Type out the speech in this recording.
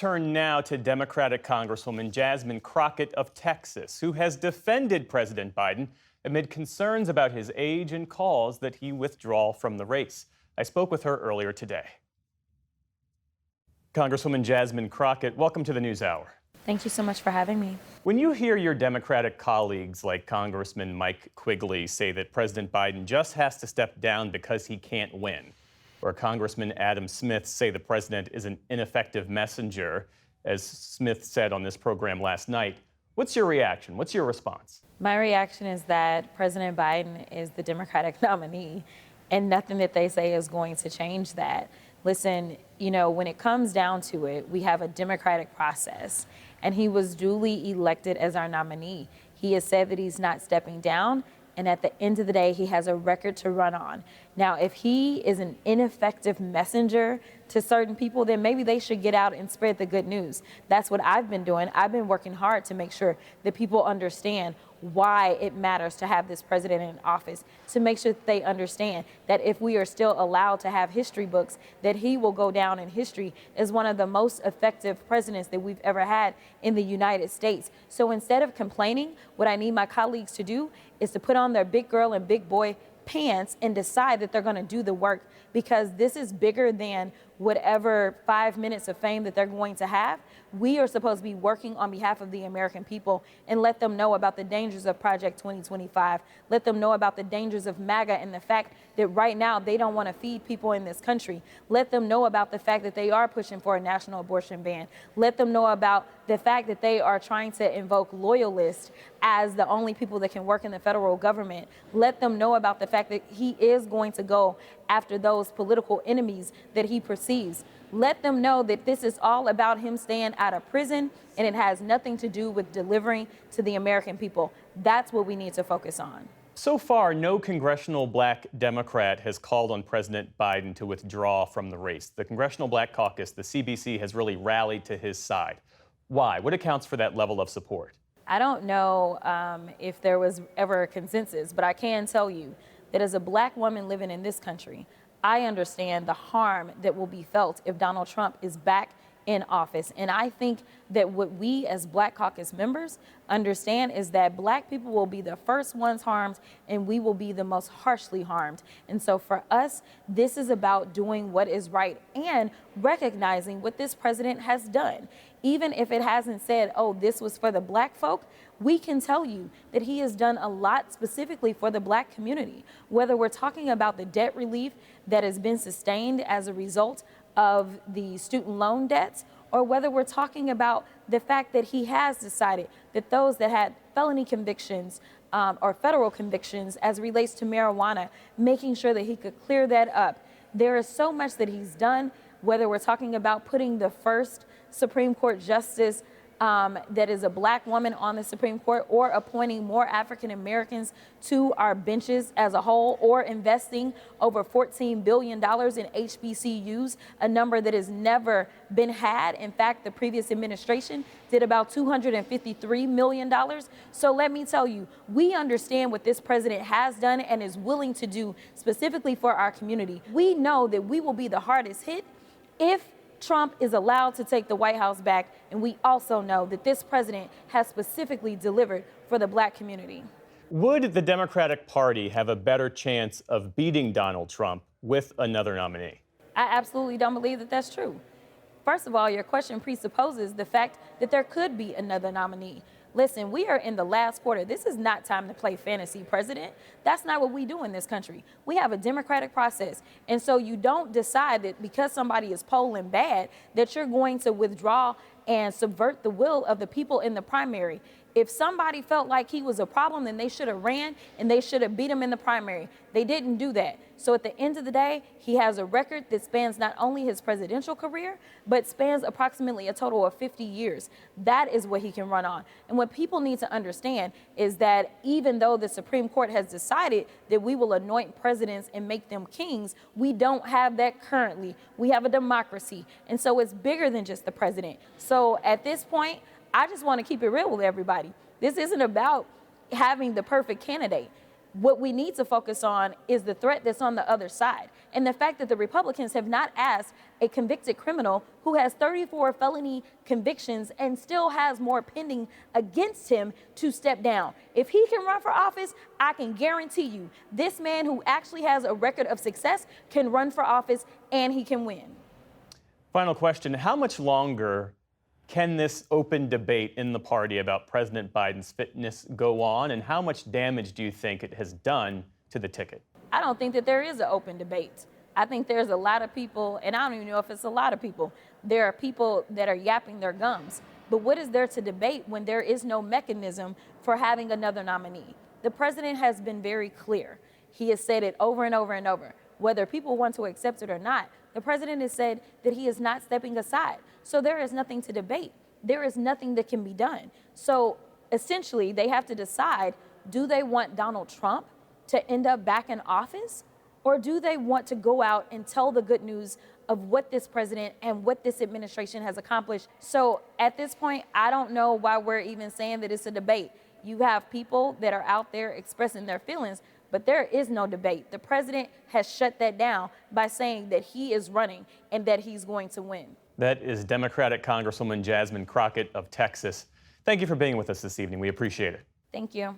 Turn now to Democratic Congresswoman Jasmine Crockett of Texas, who has defended President Biden amid concerns about his age and calls that he withdraw from the race. I spoke with her earlier today. Congresswoman Jasmine Crockett, welcome to the NewsHour. Thank you so much for having me. When you hear your Democratic colleagues like Congressman Mike Quigley say that President Biden just has to step down because he can't win, or Congressman Adam Smith say the president is an ineffective messenger, as Smith said on this program last night, what's your reaction? What's your response? My reaction is that President Biden is the Democratic nominee, and nothing that they say is going to change that. Listen, when it comes down to it, we have a democratic process, and he was duly elected as our nominee. He has said that he's not stepping down, and at the end of the day, he has a record to run on. Now, if he is an ineffective messenger to certain people, then maybe they should get out and spread the good news. That's what I've been doing. I've been working hard to make sure that people understand why it matters to have this president in office, to make sure that they understand that if we are still allowed to have history books, that he will go down in history as one of the most effective presidents that we've ever had in the United States. So instead of complaining, what I need my colleagues to do is to put on their big girl and big boy pants and decide that they're going to do the work, because this is bigger than whatever 5 minutes of fame that they're going to have. We are supposed to be working on behalf of the American people and let them know about the dangers of Project 2025. Let them know about the dangers of MAGA and the fact that right now they don't want to feed people in this country. Let them know about the fact that they are pushing for a national abortion ban. Let them know about the fact that they are trying to invoke loyalists as the only people that can work in the federal government. Let them know about the fact that he is going to go after those political enemies that he perceives. Let them know that this is all about him staying out of prison, and it has nothing to do with delivering to the American people. That's what we need to focus on. So far, no congressional black Democrat has called on President Biden to withdraw from the race. The Congressional Black Caucus, the CBC, has really rallied to his side. Why? What accounts for that level of support? I don't know if there was ever a consensus, but I can tell you that as a black woman living in this country, I understand the harm that will be felt if Donald Trump is back in office. And I think that what we as Black Caucus members understand is that black people will be the first ones harmed, and we will be the most harshly harmed. And so for us, this is about doing what is right and recognizing what this president has done. Even if it hasn't said, oh, this was for the black folk, we can tell you that he has done a lot specifically for the black community, whether we're talking about the debt relief that has been sustained as a result of the student loan debts, or whether we're talking about the fact that he has decided that those that had felony convictions or federal convictions as it relates to marijuana, making sure that he could clear that up. There is so much that he's done, whether we're talking about putting the first Supreme Court justice that is a black woman on the Supreme Court, or appointing more African Americans to our benches as a whole, or investing over $14 billion in HBCUs, a number that has never been had. In fact, the previous administration did about $253 million. So let me tell you, we understand what this president has done and is willing to do specifically for our community. We know that we will be the hardest hit if Trump is allowed to take the White House back, and we also know that this president has specifically delivered for the black community. Would the Democratic Party have a better chance of beating Donald Trump with another nominee? I absolutely don't believe that that's true. First of all, your question presupposes the fact that there could be another nominee. Listen, we are in the last quarter. This is not time to play fantasy president. That's not what we do in this country. We have a democratic process. And so you don't decide that because somebody is polling bad, that you're going to withdraw and subvert the will of the people in the primary. If somebody felt like he was a problem, then they should have ran and they should have beat him in the primary. They didn't do that. So at the end of the day, he has a record that spans not only his presidential career, but spans approximately a total of 50 years. That is what he can run on. And what people need to understand is that even though the Supreme Court has decided that we will anoint presidents and make them kings, we don't have that currently. We have a democracy. And so it's bigger than just the president. So at this point, I just want to keep it real with everybody. This isn't about having the perfect candidate. What we need to focus on is the threat that's on the other side. And the fact that the Republicans have not asked a convicted criminal who has 34 felony convictions and still has more pending against him to step down. If he can run for office, I can guarantee you this man who actually has a record of success can run for office and he can win. Final question. How much longer can this open debate in the party about President Biden's fitness go on, and how much damage do you think it has done to the ticket? I don't think that there is an open debate. I think there's a lot of people, and I don't even know if it's a lot of people. There are people that are yapping their gums. But what is there to debate when there is no mechanism for having another nominee? The president has been very clear. He has said it over and over and over. Whether people want to accept it or not, the president has said that he is not stepping aside. So there is nothing to debate. There is nothing that can be done. So essentially, they have to decide, do they want Donald Trump to end up back in office? Or do they want to go out and tell the good news of what this president and what this administration has accomplished? So at this point, I don't know why we're even saying that it's a debate. You have people that are out there expressing their feelings, but there is no debate. The president has shut that down by saying that he is running and that he's going to win. That is Democratic Congresswoman Jasmine Crockett of Texas. Thank you for being with us this evening. We appreciate it. Thank you.